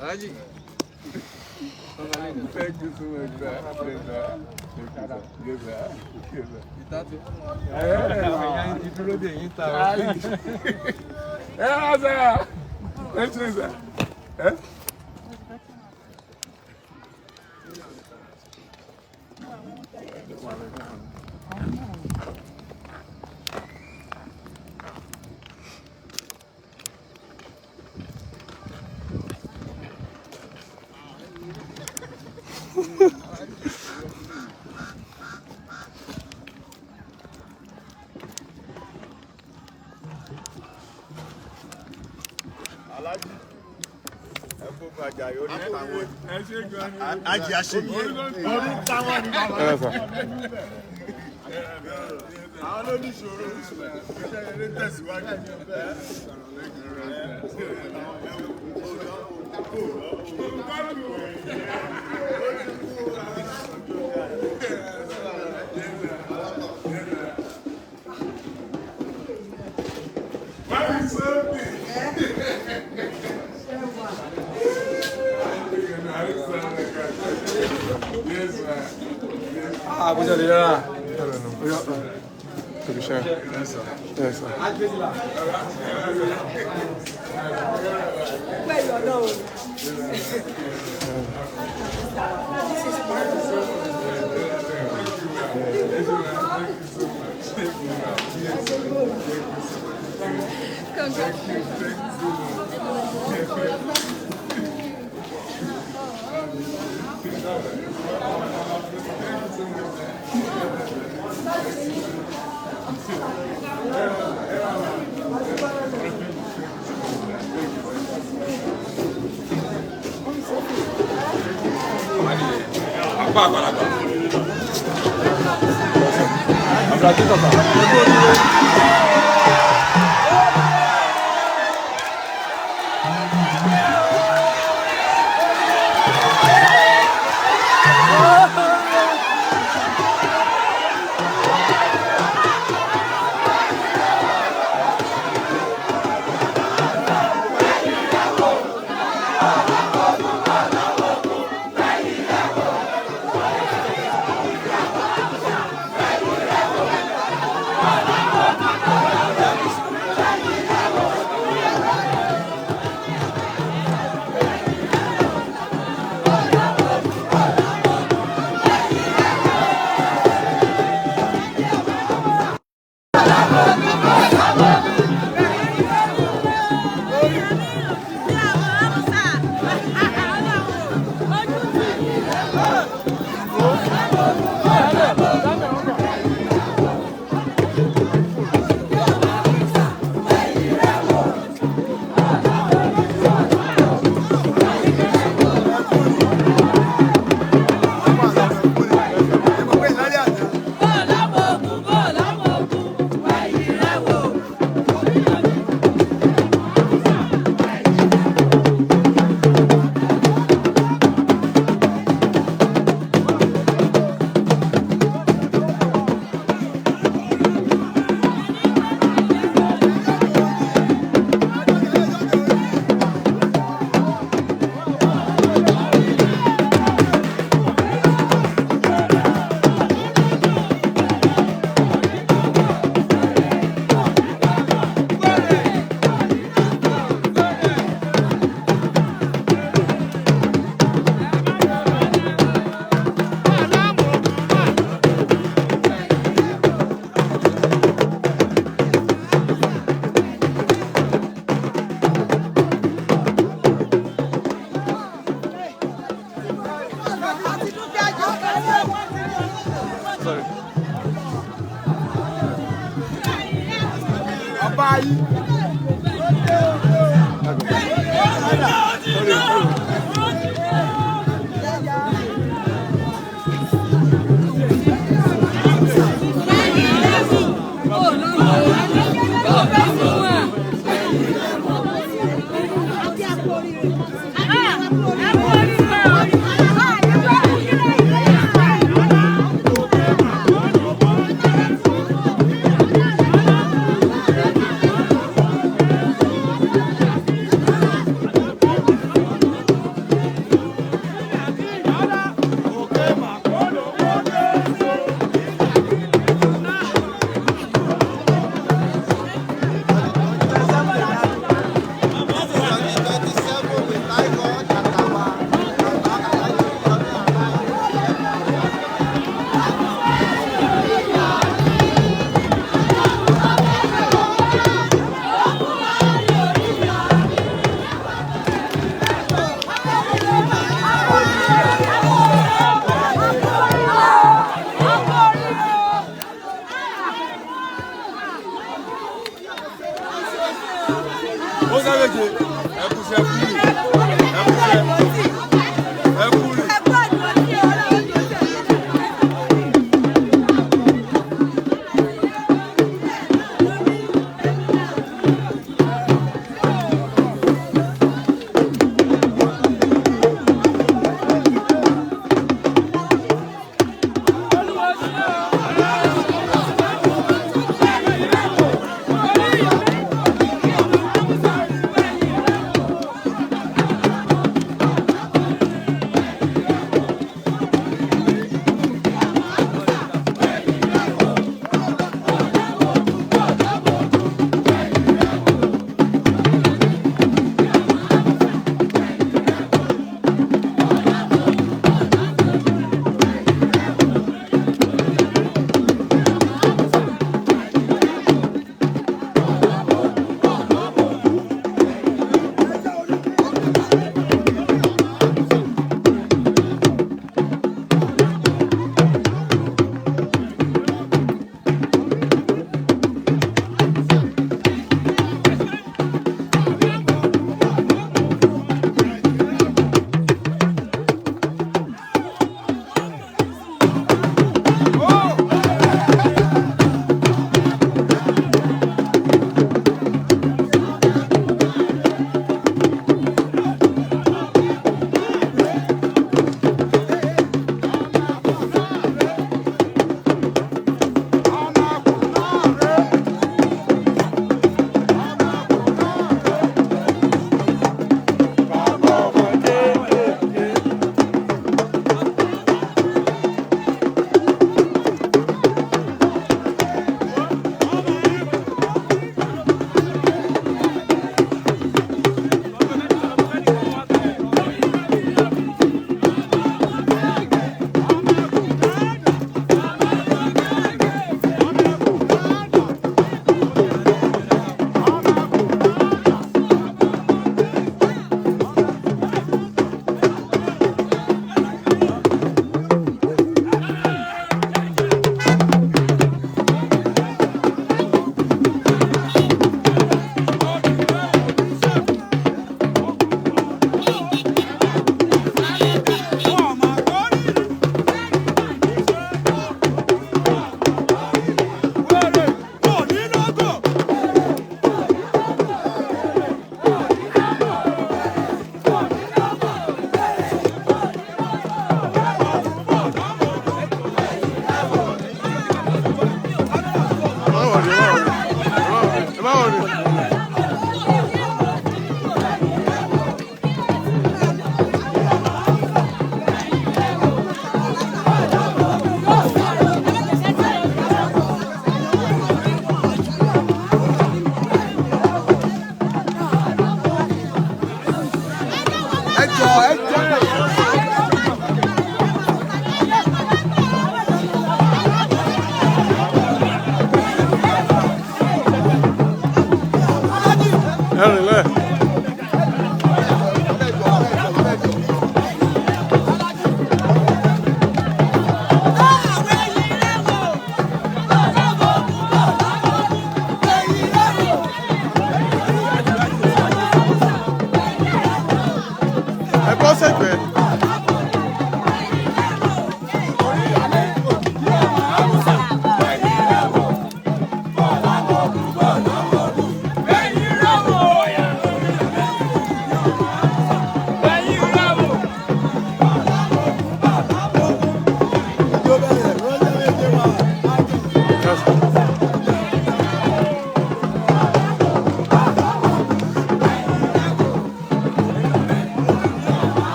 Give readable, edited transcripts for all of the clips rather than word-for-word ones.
Haji. Thank you so much, sir. Yes, sir. Itatu. Ìdúró dè yín ta. Ẹ wá sá. Ẹ ṣe sá. Ajé aṣèlú ọdún táwọn ní bàbá rẹ̀. Àwọn olóníṣòro ìṣẹ̀lẹ̀ tẹ̀síwájú. Ah, vous allez là. C'est cher. Yes, sir. Apa àgbàlagbà? Àgbàlagbà tó tọ̀tà. Ó sáré jẹ ẹkùsẹ̀ kúrì. Ẹkùrì.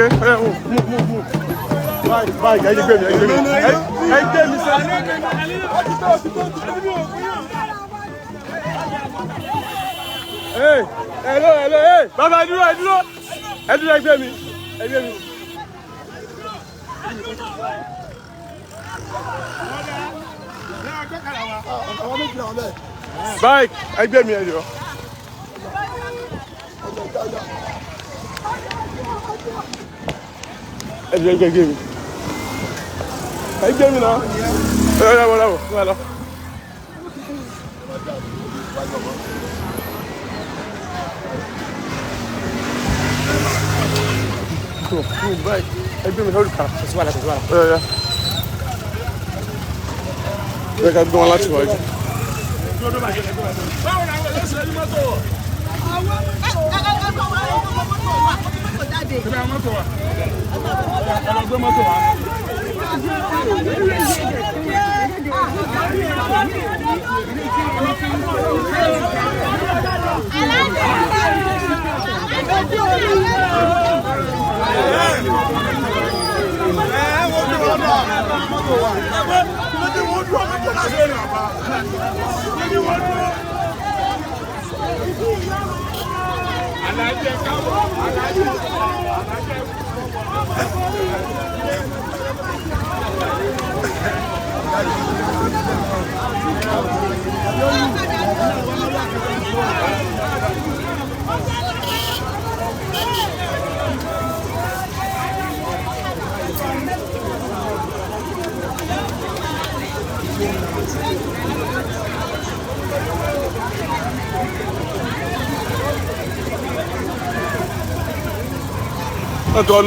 okay. Move. Bye, guys. Hey, hello, hey. Baba, dúró. Ẹgbẹ́ mi. Bye, ẹgbẹ́ mi ẹjọ́. Ẹgbẹ́ mi náà. Wọ́n lọ. Bye. Ẹgbẹ́ mi lórí kan. Tẹ̀síwájú. Bẹ́ẹ̀ ká gbọ́n láti wájú. Báwo ni àwọn ẹlẹ́sìn ẹni mọ́tò wọ̀? Ṣé mọ́tò wà? Ẹ lọ gbé mọ́tò wá.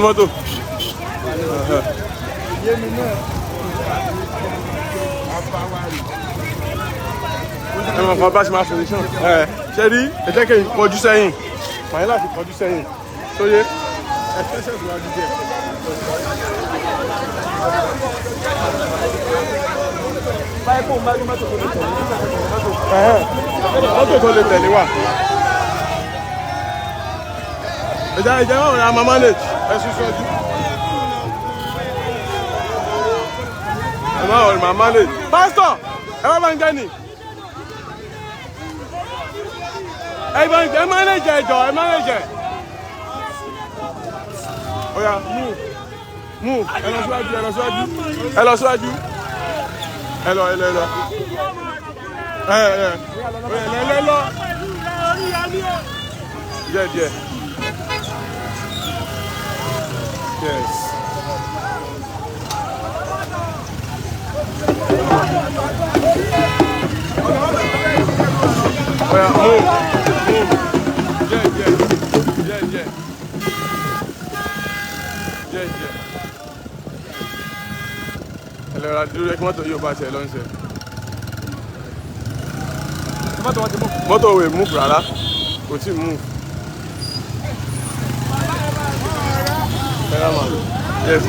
Moto. Ẹ̀wọ̀n kan bá ṣe máa solution. Ṣé rí ẹ̀jẹ̀ kí n kọjú sẹ́yìn? Màá láti kọjú sẹ́yìn. Sóyé. Ẹ̀fẹ́sẹ̀ tó wá jíjẹ. Báyìí kò ń bá mọ́tò tó lè tẹ̀lé. Mọ́tò tó lè tẹ̀lé wà. Ẹ̀jẹ̀ wọn rẹ̀ a máa manage. Ẹ sún sọ́jú. Ẹ máa wọ̀rẹ̀ máa manage. Pásítọ̀! Ẹ wá bá ń gẹ́ni. Ẹ manage ẹjọ́, ẹ manage. Oya, move. Ẹ lọ síwájú. Ẹ lọ. Díẹ̀. Yes. Oya, move. Yeah. Ẹlẹ́ra dúró kí mọ́tò yóò bá ṣe lọ́nṣẹ́. Mọ́tò wè move rárá, kò tí move. Yes.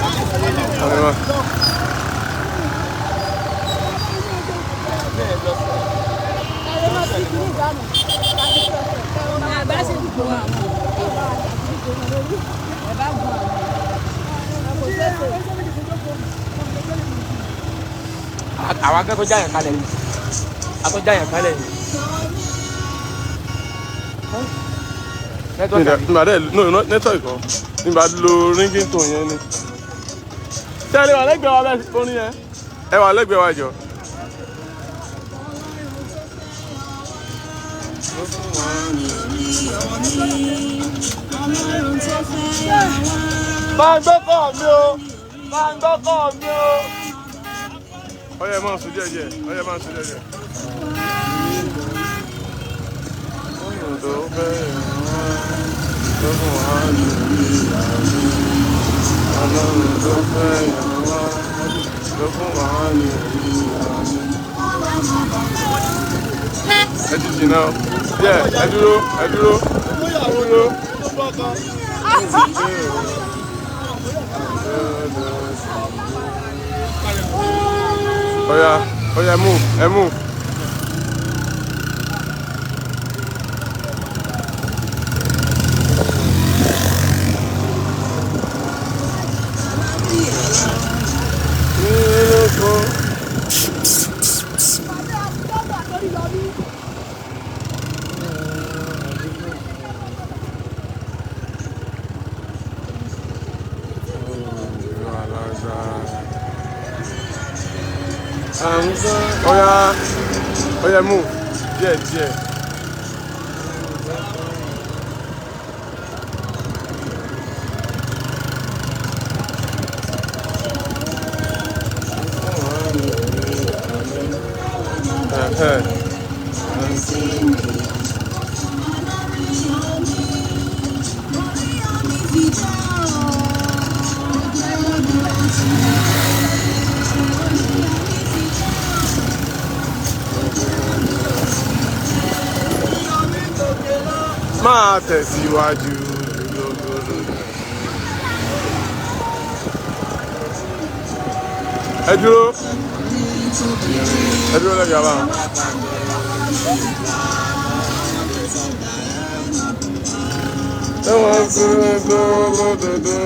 Àwọn akẹ́kọ̀ọ́ jáyàn kalẹ̀ ni. Network kan. Nígbà lo ringing tone yẹn ni. Ṣé ẹ lè wà lẹ́gbẹ̀ẹ́ wa bẹ́ẹ̀ orin yẹn? Ẹ wà lẹ́gbẹ̀ẹ́ wa jọ. Máa ń gbọ́kọ̀ mi o. Ọyẹ máa ń sùn díẹ̀. Ẹ ti jìnnà díẹ̀, ẹ dúró. Oya, move. ó yá move díẹ̀. Máa tẹ̀síwájú. Ẹ dúró lẹ́yìn àbá. Ẹ̀wọ̀n gbọ́dọ̀dọ̀.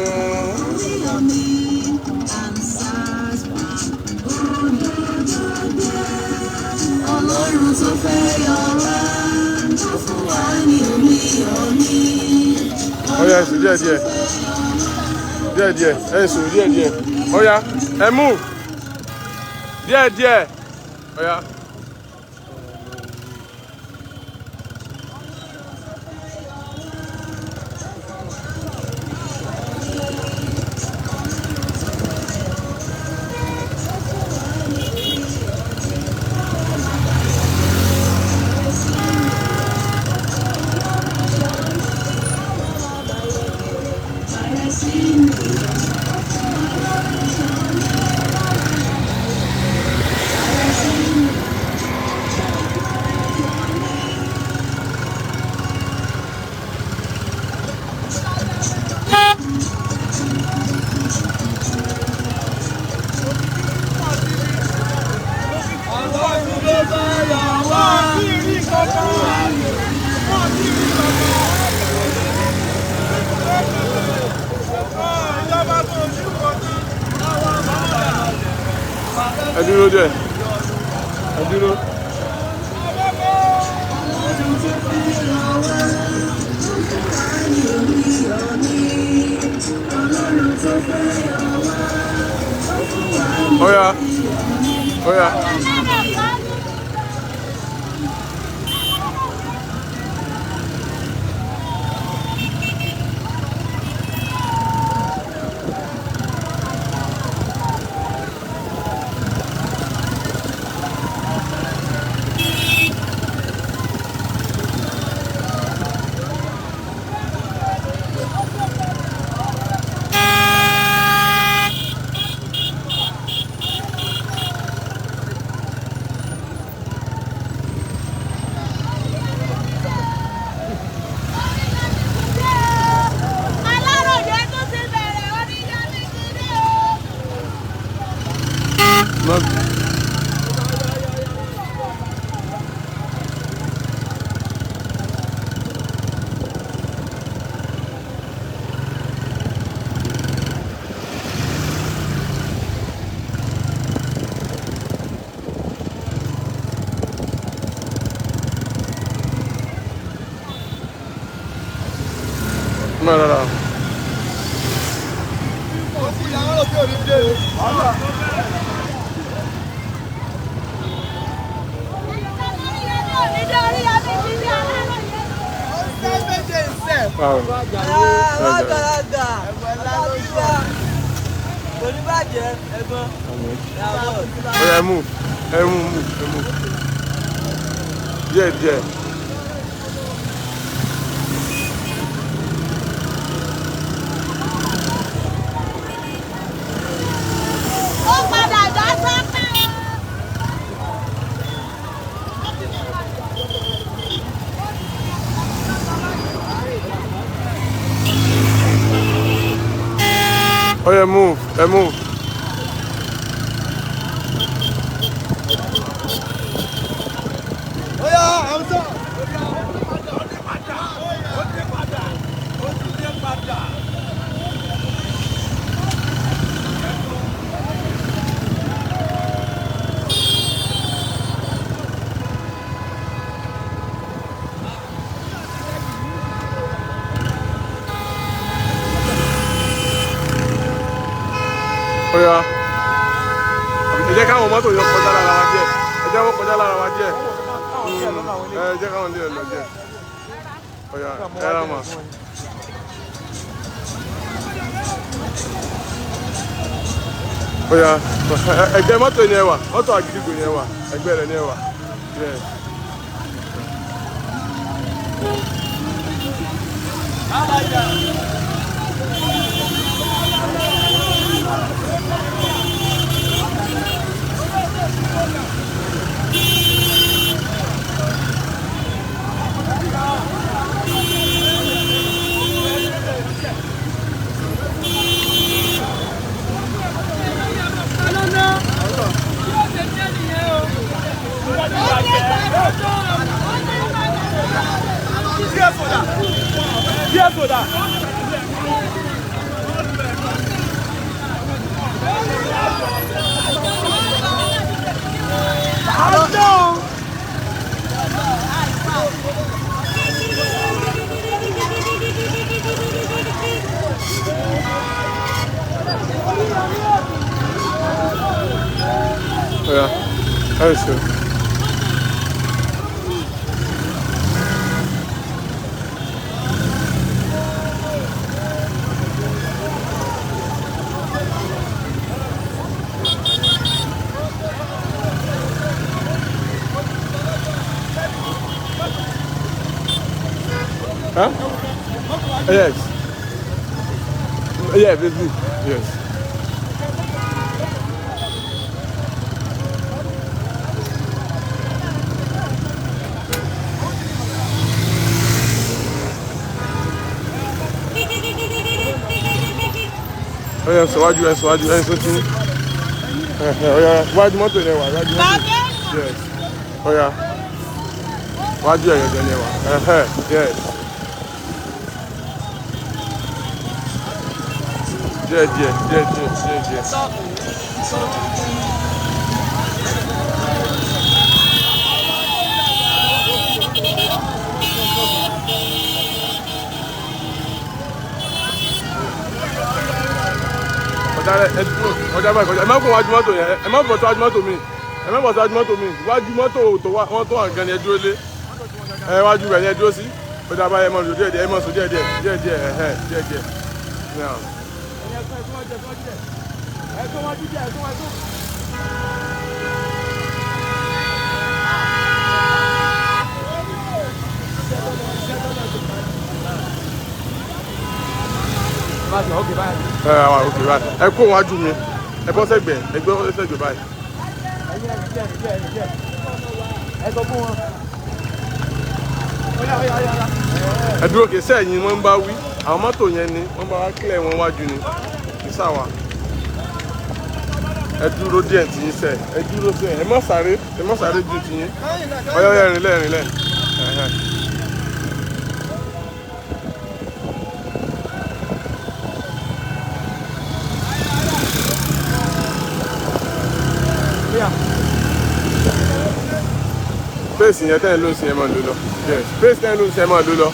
Ọlọ́run tó fẹ́ yọ wá, tó fún wa ní omi. Ọ̀yá ẹ̀sùn díẹ̀. Ẹ̀sùn díẹ̀. Ọ̀yá ẹ move díẹ̀. Ọ̀yá. Ẹ dúró díẹ̀. Ọ̀yá. No. Move. Yeah. Oh yeah, move. Oh yeah, I'm sorry. Ẹ jẹ́ káwọn mọ́tò yọ kọjá lára wa díẹ̀. wọ́n kọjá lára wa díẹ̀. Jẹ́ káwọn díẹ̀ lọ díẹ̀. Ọ̀yà ẹ rà mà. Ọ̀yà ẹgbẹ́ mọ́tò ni ẹ wà, mọ́tò àgídìgbò ni ẹ wà, ẹgbẹ́ rẹ̀ ni ẹ wà. Yeah, that's true. Huh? Yes. Yeah, basically. Yes. Oya síwájú ẹ síwájú ẹ sókè. Oya wájú mọ́tò yẹn wà wájú mọ́tò. Yes. Oya wájú ẹ̀yọ̀ jẹ́ yẹn wà. Yes. Díẹ̀. Ọjà báyìí kọjá ẹ má kó wájú mọ́tò yẹn ẹ má bọ̀ tó wájú mọ́tò mi wájú mọ́tò tó wọ́n tó wà gan ni ẹ dúró lé ẹ wájú rẹ̀ ni ẹ dúró sí ọjà báyìí ẹ mọ̀ sùn díẹ̀ ẹ mọ̀ sùn díẹ̀. Ẹ kó wájú mi ẹ bọ́ sẹ́gbẹ̀ ẹgbẹ́ bọ́ sẹ́gbẹ̀ báyìí. ẹ sọ fún wọn. Ẹ dúró kì í sẹ́yìn wọ́n ń bá wí àwọn mọ́tò yẹn ni wọ́n bá wá kílẹ̀ wọn wájú ni kì í sàwà. Ẹ dúró díẹ̀ tí yín sẹ́ ẹ dúró sẹ́ ẹ má sáré ju ti yín ọyọ́ rìnlẹ̀. Space yẹn tẹ́ ẹ ló ń sin ẹ máa lò lọ. Space tẹ́ ẹ ló ń sin ẹ máa lò lọ.